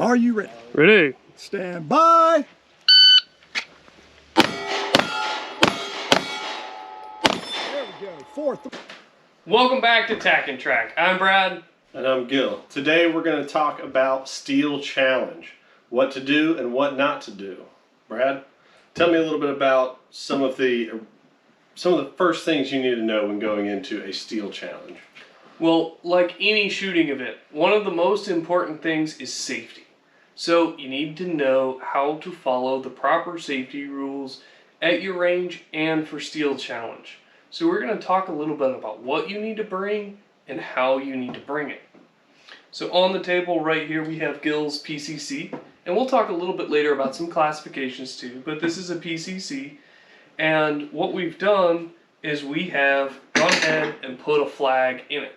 Are you ready? Ready. Stand by. There we go. 4, 3. Welcome back to Tack and Track. I'm Brad. And I'm Gil. Today we're going to talk about Steel Challenge. What to do and what not to do. Brad, tell me a little bit about some of the first things you need to know when going into a Steel Challenge. Well, like any shooting event, one of the most important things is safety. So you need to know how to follow the proper safety rules at your range and for Steel Challenge. So we're going to talk a little bit about what you need to bring and how you need to bring it. So on the table right here we have Gil's PCC, and we'll talk a little bit later about some classifications too, but this is a PCC, and what we've done is we have gone ahead and put a flag in it.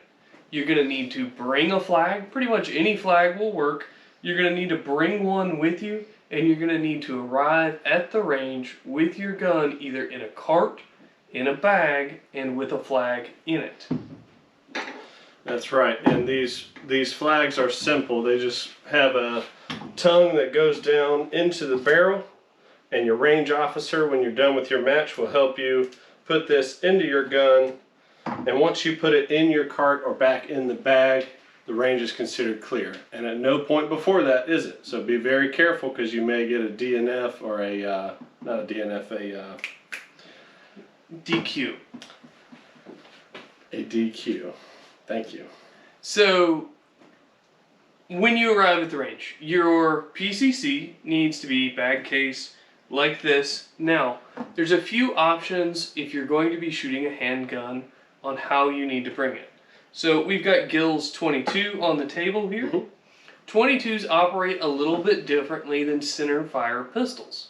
You're going to need to bring a flag. Pretty much any flag will work. You're going to need to bring one with you, and you're going to need to arrive at the range with your gun either in a cart, in a bag, and with a flag in it. That's right, and these flags are simple. They just have a tongue that goes down into the barrel, and your range officer, when you're done with your match, will help you put this into your gun. And once you put it in your cart or back in the bag, the range is considered clear. And at no point before that is it. So be very careful, because you may get a DNF or not a DNF, a DQ. A DQ. Thank you. So when you arrive at the range, your PCC needs to be bag case like this. Now, there's a few options if you're going to be shooting a handgun on how you need to bring it. So we've got Gil's 22 on the table here. 22s operate a little bit differently than center fire pistols.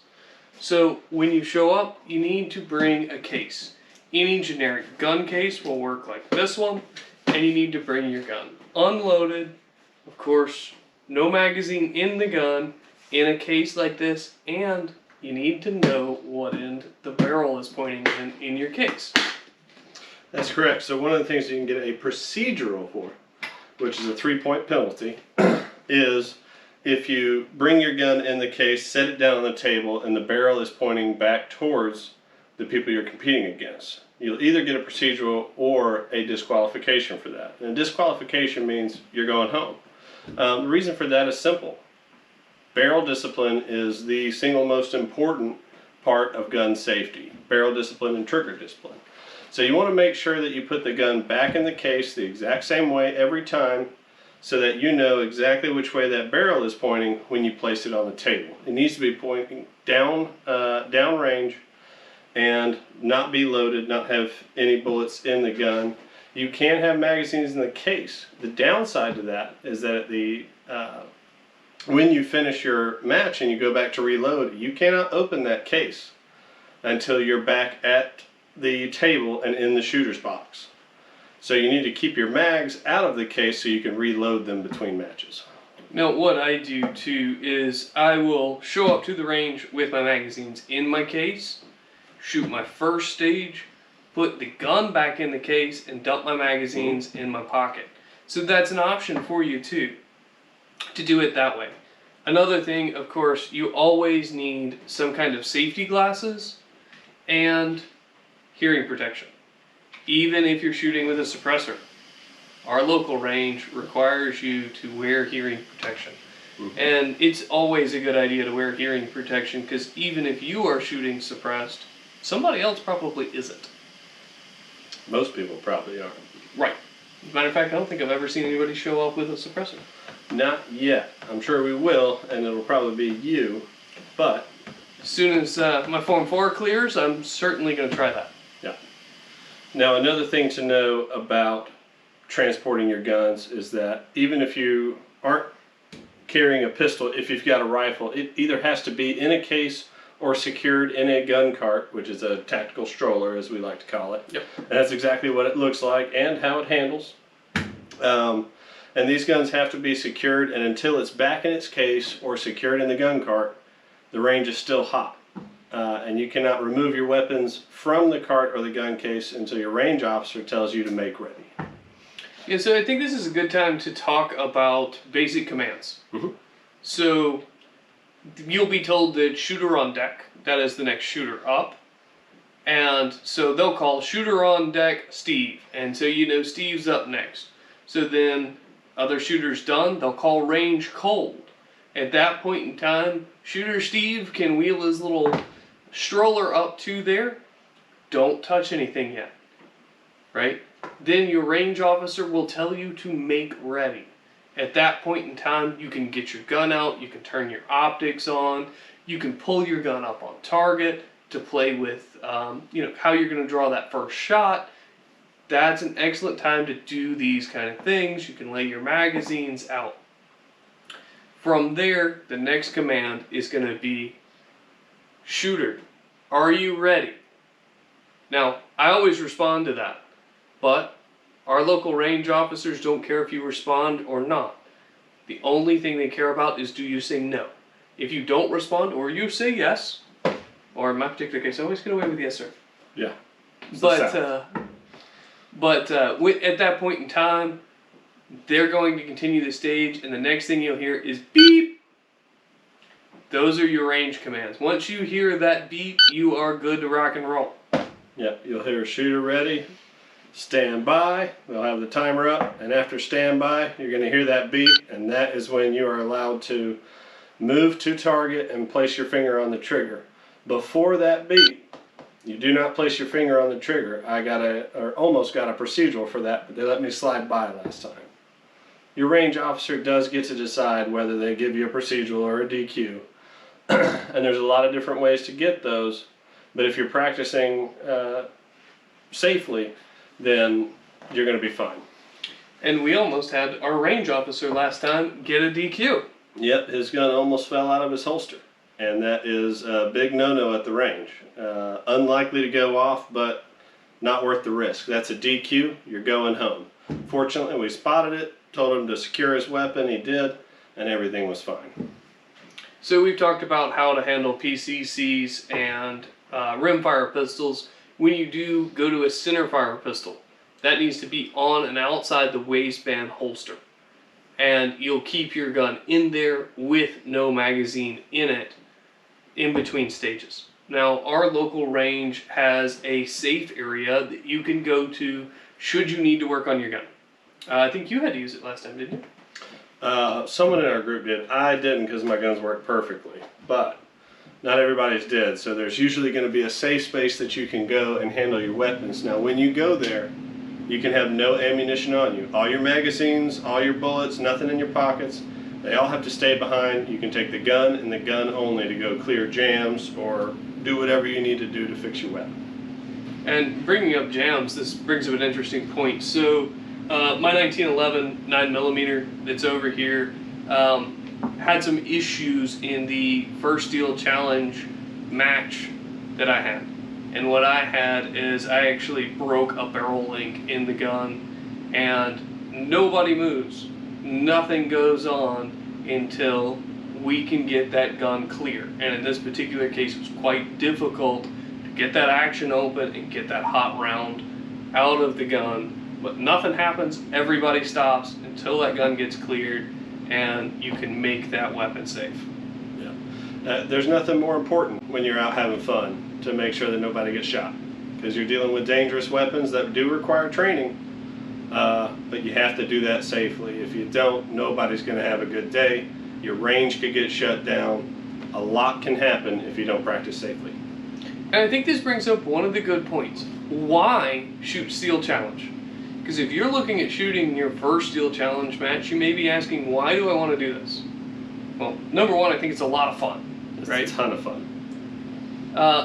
So when you show up, you need to bring a case. Any generic gun case will work like this one, and you need to bring your gun unloaded, of course, no magazine in the gun, in a case like this, and you need to know what end the barrel is pointing in your case. That's correct. So one of the things you can get a procedural for, which is a 3-point penalty, is if you bring your gun in the case, set it down on the table, and the barrel is pointing back towards the people you're competing against. You'll either get a procedural or a disqualification for that. And a disqualification means you're going home. The reason for that is simple. Barrel discipline is the single most important part of gun safety. Barrel discipline and trigger discipline. So you want to make sure that you put the gun back in the case the exact same way every time, so that you know exactly which way that barrel is pointing when you place it on the table. It needs to be pointing down range and not be loaded, not have any bullets in the gun. You can have magazines in the case. The downside to that is that when you finish your match and you go back to reload, you cannot open that case until you're back at the table and in the shooter's box. So you need to keep your mags out of the case so you can reload them between matches. Now what I do too is I will show up to the range with my magazines in my case, shoot my first stage, put the gun back in the case, and dump my magazines in my pocket. So that's an option for you too, to do it that way. Another thing, of course, you always need some kind of safety glasses and hearing protection, even if you're shooting with a suppressor. Our local range requires you to wear hearing protection. And it's always a good idea to wear hearing protection, because even if you are shooting suppressed, somebody else probably isn't. Most people probably aren't. Right. As a matter of fact, I don't think I've ever seen anybody show up with a suppressor. Not yet. I'm sure we will, and it'll probably be you, but As soon as my Form 4 clears, I'm certainly going to try that. yeah. Now, another thing to know about transporting your guns is that even if you aren't carrying a pistol, if you've got a rifle, it either has to be in a case or secured in a gun cart, which is a tactical stroller, as we like to call it. Yep. And that's exactly what it looks like and how it handles. And these guns have to be secured, and until it's back in its case or secured in the gun cart, the range is still hot. And you cannot remove your weapons from the cart or the gun case until your range officer tells you to make ready. Yeah, so I think this is a good time to talk about basic commands. So you'll be told that shooter on deck, that is the next shooter up. And so they'll call shooter on deck Steve. And so you know Steve's up next. So then other shooters done, they'll call range cold. At that point in time, shooter Steve can wheel his little stroller up to there. Don't touch anything yet. Right? Then your range officer will tell you to make ready. At that point in time, you can get your gun out, you can turn your optics on, you can pull your gun up on target to play with, how you're going to draw that first shot. That's an excellent time to do these kind of things. You can lay your magazines out. From there, the next command is going to be, shooter, are you ready? Now, I always respond to that, but our local range officers don't care if you respond or not. The only thing they care about is, do you say no? If you don't respond or you say yes, or in my particular case, I always get away with yes, sir. Yeah. But at that point in time, they're going to continue the stage, and the next thing you'll hear is beep. Those are your range commands. Once you hear that beep, you are good to rock and roll. Yep, you'll hear shooter ready, stand by, they'll have the timer up, and after standby, you're going to hear that beep, and that is when you are allowed to move to target and place your finger on the trigger. Before that beep, you do not place your finger on the trigger. I almost got a procedural for that, but they let me slide by last time. Your range officer does get to decide whether they give you a procedural or a DQ. And there's a lot of different ways to get those, but if you're practicing safely, then you're going to be fine. And we almost had our range officer last time get a DQ. Yep, his gun almost fell out of his holster, and that is a big no-no at the range. Unlikely to go off, but not worth the risk. That's a DQ, you're going home. Fortunately, we spotted it, told him to secure his weapon, he did, and everything was fine. So we've talked about how to handle PCCs and rimfire pistols. When you do go to a centerfire pistol, that needs to be on and outside the waistband holster. And you'll keep your gun in there with no magazine in it in between stages. Now, our local range has a safe area that you can go to should you need to work on your gun. I think you had to use it last time, didn't you? Someone in our group did. I didn't because my guns work perfectly, but not everybody's did. So there's usually going to be a safe space that you can go and handle your weapons. Now, when you go there, you can have no ammunition on you. All your magazines, all your bullets, nothing in your pockets, they all have to stay behind. You can take the gun and the gun only to go clear jams or do whatever you need to do to fix your weapon. And bringing up jams, this brings up an interesting point. So my 1911 9mm that's over here had some issues in the First Steel Challenge match that I had. And what I had is I actually broke a barrel link in the gun, and nobody moves. Nothing goes on until we can get that gun clear. And in this particular case, it was quite difficult to get that action open and get that hot round out of the gun. But nothing happens, everybody stops until that gun gets cleared, and you can make that weapon safe. Yeah. There's nothing more important when you're out having fun to make sure that nobody gets shot, because you're dealing with dangerous weapons that do require training, but you have to do that safely. If you don't, nobody's going to have a good day. Your range could get shut down. A lot can happen if you don't practice safely. And I think this brings up one of the good points. Why shoot Steel Challenge? Because if you're looking at shooting your first Steel Challenge match, you may be asking, why do I want to do this? Well, number one, I think it's a lot of fun, right? It's a ton of fun.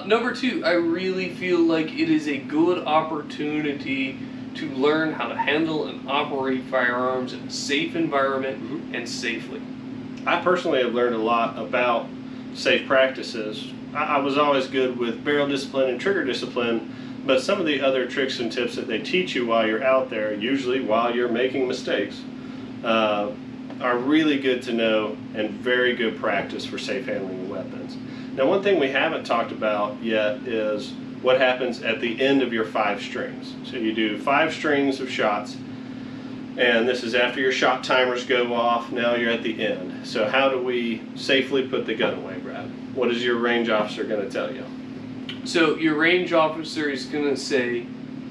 Number two, I really feel like it is a good opportunity to learn how to handle and operate firearms in a safe environment and safely. I personally have learned a lot about safe practices. I was always good with barrel discipline and trigger discipline, but some of the other tricks and tips that they teach you while you're out there, usually while you're making mistakes, are really good to know and very good practice for safe handling of weapons. Now, one thing we haven't talked about yet is what happens at the end of your 5 strings. So you do 5 strings of shots. And this is after your shot timers go off. Now you're at the end. So how do we safely put the gun away, Brad? What is your range officer going to tell you? So your range officer is going to say,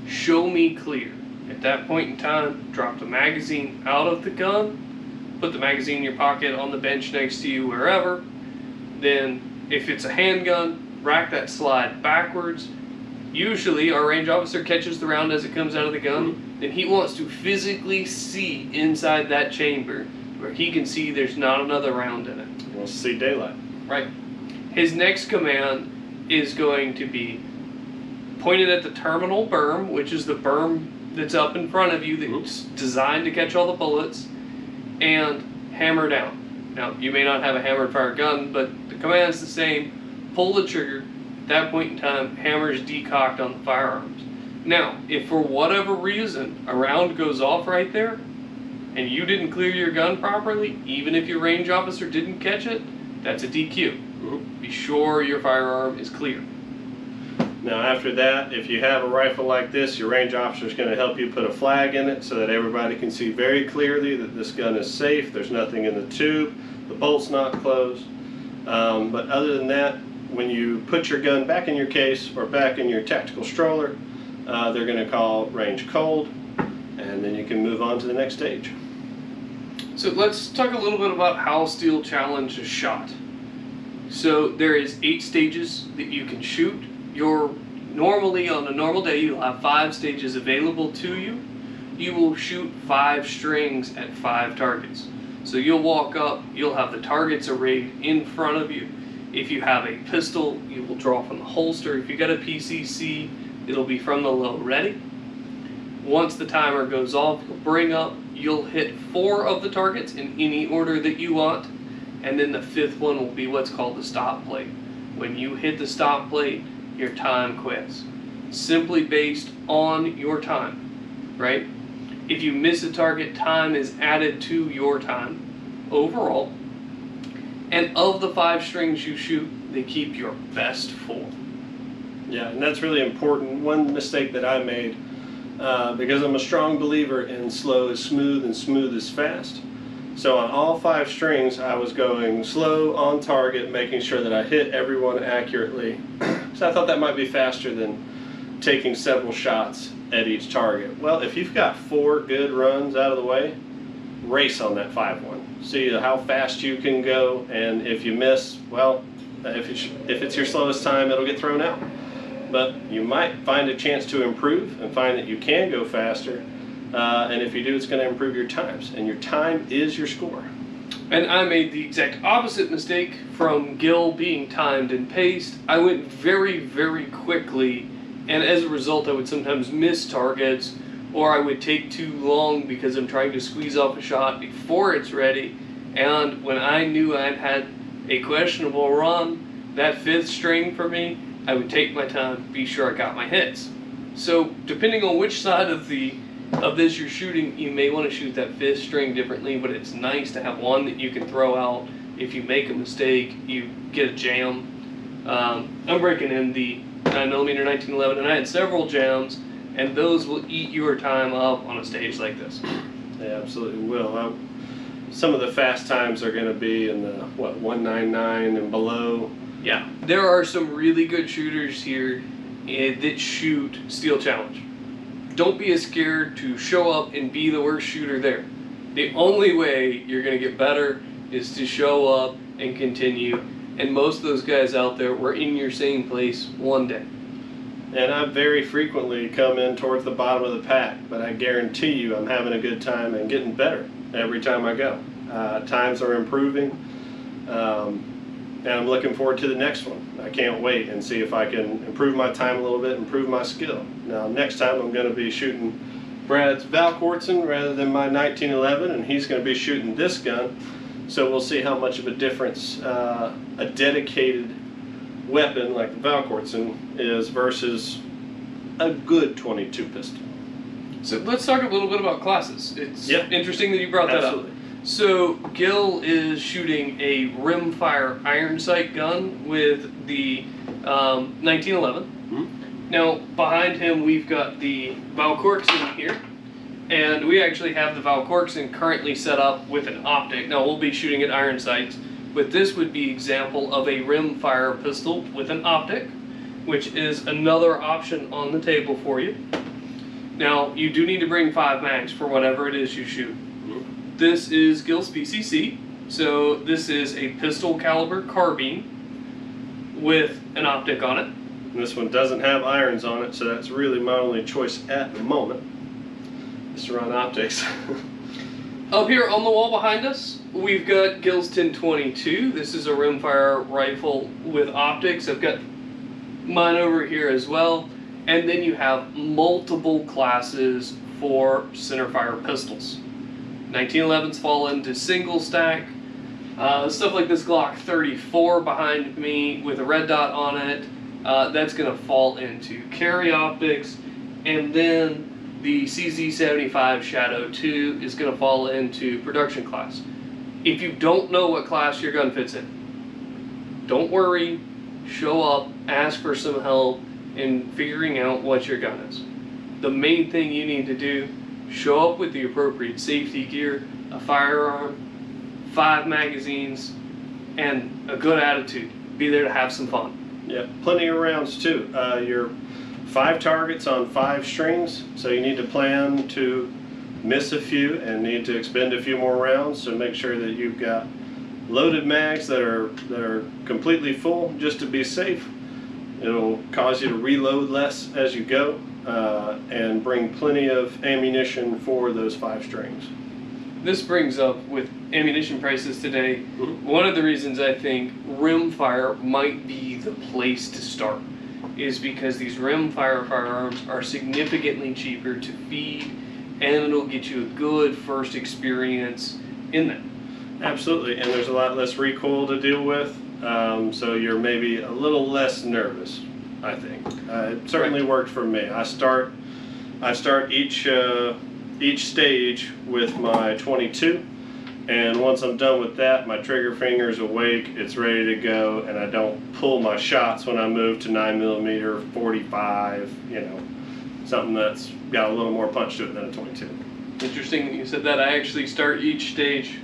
show me clear. At that point in time, drop the magazine out of the gun, put the magazine in your pocket, on the bench next to you, wherever. Then if it's a handgun, rack that slide backwards. Usually our range officer catches the round as it comes out of the gun. Then he wants to physically see inside that chamber where he can see there's not another round in it. He wants to see daylight. Right. His next command is going to be pointed at the terminal berm, which is the berm that's up in front of you that's designed to catch all the bullets, and hammer down. Now, you may not have a hammered fire gun, but the command's the same. Pull the trigger. At that point in time, hammer is decocked on the firearms. Now, if for whatever reason a round goes off right there, and you didn't clear your gun properly, even if your range officer didn't catch it, that's a DQ. Be sure your firearm is clear. Now after that, if you have a rifle like this, your range officer is going to help you put a flag in it so that everybody can see very clearly that this gun is safe. There's nothing in the tube. The bolt's not closed. But other than that, when you put your gun back in your case or back in your tactical stroller, they're going to call range cold, and then you can move on to the next stage. So let's talk a little bit about how Steel Challenge is shot. So there is 8 stages that you can shoot. Normally on a normal day you'll have 5 stages available to you. You will shoot 5 strings at 5 targets. So you'll walk up, you'll have the targets arrayed in front of you. If you have a pistol, you will draw from the holster. If you got a PCC, it'll be from the low ready. Once the timer goes off, you'll bring up, you'll hit 4 of the targets in any order that you want, and then the 5th one will be what's called the stop plate. When you hit the stop plate, your time quits. Simply based on your time, right? If you miss a target, time is added to your time overall. And of the 5 strings you shoot, they keep your best 4. Yeah, and that's really important. One mistake that I made, because I'm a strong believer in slow is smooth and smooth is fast. So on all 5 strings, I was going slow, on target, making sure that I hit everyone accurately. So I thought that might be faster than taking several shots at each target. Well, if you've got 4 good runs out of the way, race on that 5th one. See how fast you can go, and if you miss, well, if it's your slowest time, it'll get thrown out. But you might find a chance to improve and find that you can go faster. And if you do, it's going to improve your times, and your time is your score. And I made the exact opposite mistake from Gil being timed and paced. I went very, very quickly, and as a result, I would sometimes miss targets, or I would take too long because I'm trying to squeeze off a shot before it's ready. And when I knew I'd had a questionable run, that 5th string for me, I would take my time, be sure I got my hits. So depending on which side of this you're shooting, you may want to shoot that 5th string differently, but it's nice to have one that you can throw out. If you make a mistake, you get a jam. I'm breaking in the 9mm 1911, and I had several jams, and those will eat your time up on a stage like this. They absolutely will. Some of the fast times are going to be in the, 199 and below. Yeah, there are some really good shooters here that shoot Steel Challenge. Don't be as scared to show up and be the worst shooter there. The only way you're going to get better is to show up and continue. And most of those guys out there were in your same place one day. And I very frequently come in towards the bottom of the pack, but I guarantee you I'm having a good time and getting better every time I go. Times are improving, and I'm looking forward to the next one. I can't wait and see if I can improve my time a little bit, improve my skill. Now next time I'm going to be shooting Brad's Valkortsen rather than my 1911, and he's going to be shooting this gun. So we'll see how much of a difference a dedicated weapon like the Valkortsen is versus a good 22 pistol. So let's talk a little bit about classes. It's interesting that you brought that Absolutely. up. So Gil is shooting a rimfire iron sight gun with the 1911. Mm-hmm. Now behind him we've got the Valkortsen here, and we actually have the Valkorksen currently set up with an optic. Now we'll be shooting at iron sights, but this would be example of a rimfire pistol with an optic, which is another option on the table for you. Now you do need to bring 5 mags for whatever it is you shoot. This is Gills PCC, so this is a pistol caliber carbine with an optic on it. And this one doesn't have irons on it, so that's really my only choice at the moment, is to run optics. Up here on the wall behind us, we've got Gills 1022. This is a rimfire rifle with optics. I've got mine over here as well. And then you have multiple classes for centerfire pistols. 1911s fall into single stack. Stuff like this Glock 34 behind me with a red dot on it, that's going to fall into carry optics. And then the CZ75 Shadow 2 is going to fall into production class. If you don't know what class your gun fits in, don't worry, show up, ask for some help in figuring out what your gun is. The main thing you need to do, show up with the appropriate safety gear, a firearm, 5 magazines, and a good attitude. Be there to have some fun. Yeah, plenty of rounds too. You're 5 targets on 5 strings, so you need to plan to miss a few and need to expend a few more rounds. So make sure that you've got loaded mags that are completely full, just to be safe. It'll cause you to reload less as you go, and bring plenty of ammunition for those 5 strings. This brings up, with ammunition prices today, one of the reasons I think rimfire might be the place to start is because these rimfire firearms are significantly cheaper to feed, and it'll get you a good first experience in them. Absolutely, and there's a lot less recoil to deal with, so you're maybe a little less nervous, I think. It certainly worked for me. I start each stage with my 22, and once I'm done with that, my trigger finger's awake, it's ready to go, and I don't pull my shots when I move to 9mm, 45, you know, something that's got a little more punch to it than a 22. Interesting that you said that. I actually start each stage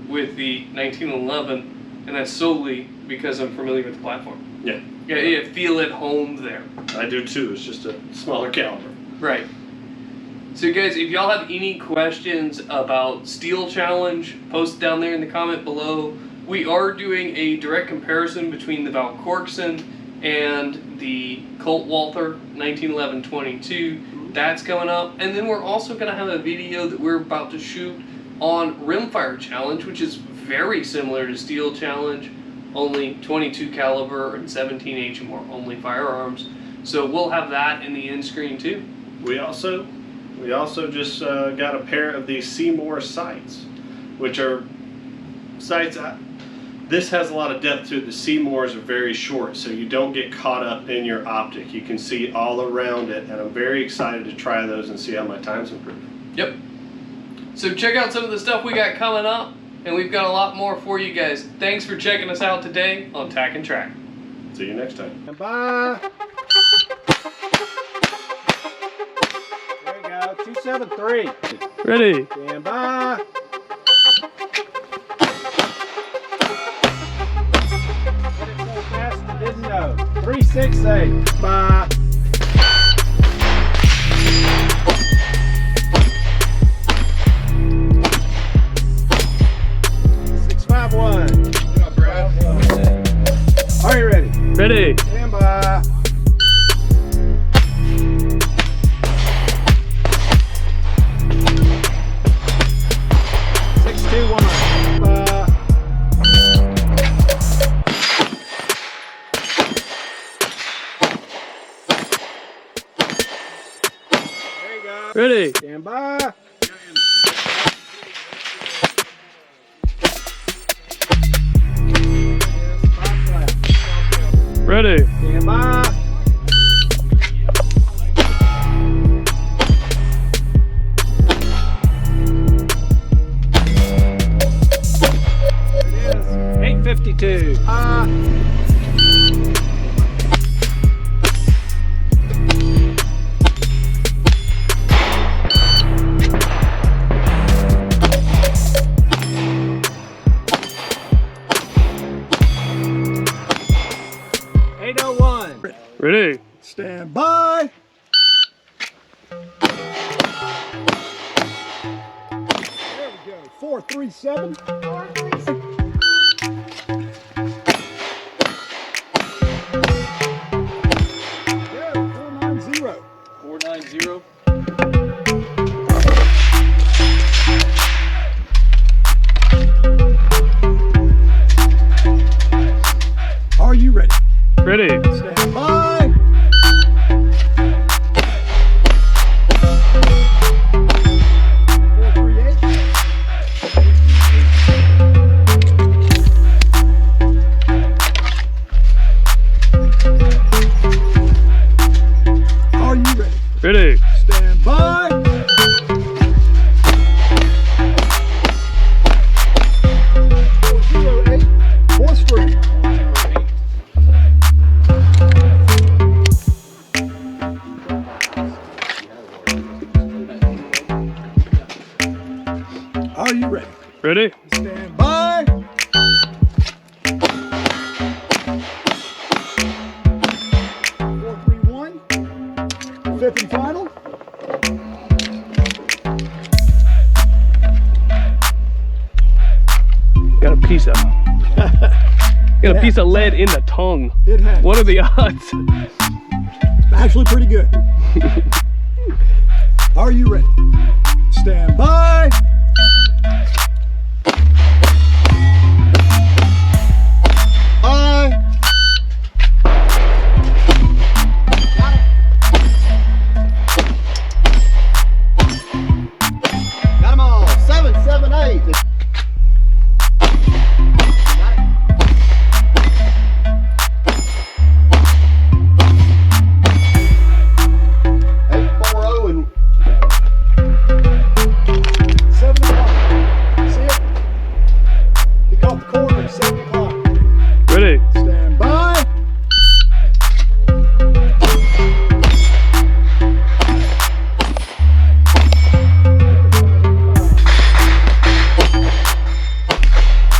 with the 1911, and that's solely because I'm familiar with the platform. Yeah. Yeah, you feel at home there. I do too, it's just a smaller caliber. Right. So guys, if y'all have any questions about Steel Challenge, post down there in the comment below. We are doing a direct comparison between the Valkorksen and the Colt Walther 1911-22. That's coming up. And then we're also going to have a video that we're about to shoot on Rimfire Challenge, which is very similar to Steel Challenge, only 22 caliber and 17 HMR only firearms. So we'll have that in the end screen too. We also just got a pair of these Seymour sights, which are sights. This has a lot of depth to it. The Seymours are very short, so you don't get caught up in your optic. You can see all around it, and I'm very excited to try those and see how my times improve. Yep. So check out some of the stuff we got coming up, and we've got a lot more for you guys. Thanks for checking us out today on Tack and Track. See you next time. Bye. There you go. 273. Ready. Stand by. Didn't know. 368. Bye. Are you ready? Ready. Stand by. Ready. Stand by. Ready. Stand by. There it is. 852. Ready. Stand by. There we go. 437. 437. Go. 490. 490. Are you ready? Ready. Stand by. Are you ready? Ready. Stand by. Fourth string. Are you ready? Ready. Stand by. Four, three, one. Fifth and final. Got a piece of. Got a piece of lead in the tongue. It had What are the odds? actually pretty good. Are you ready? Stand by. Bye. Got them all. 7, 7, 8. And 7 o'clock. See it? He caught the corner at 7 o'clock. Ready. Stand by.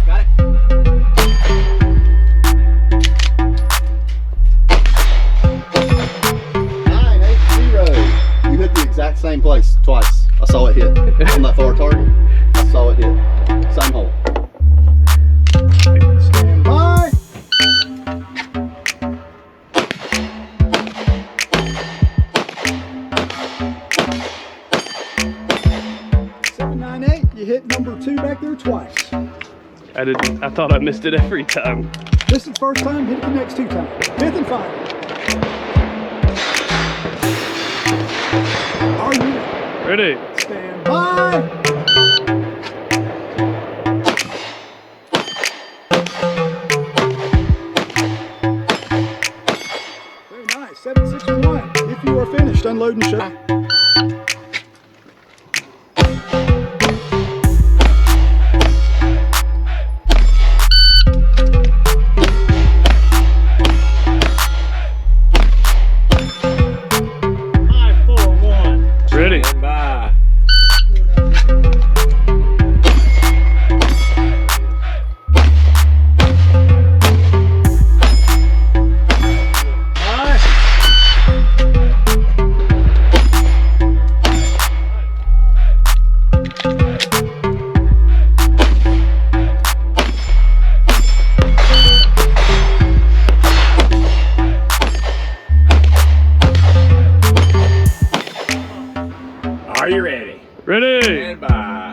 got it. Nine, 8, 0. You hit the exact same place twice. I saw it hit on that far target. I saw it hit. Same hole. Stand by. Seven, 9, 8. You hit number 2 back there twice. I thought I missed it every time. This is the first time. Hit it the next 2 times. Fifth and final. Are you ready? Ready. Stand by. Very nice. 761. If you are finished unloading show. Ready. Are you ready? Ready. By.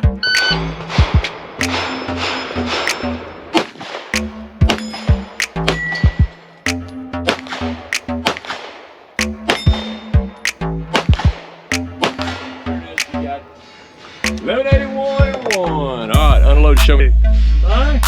Load 81 and 1. All right, unload, show me. Bye.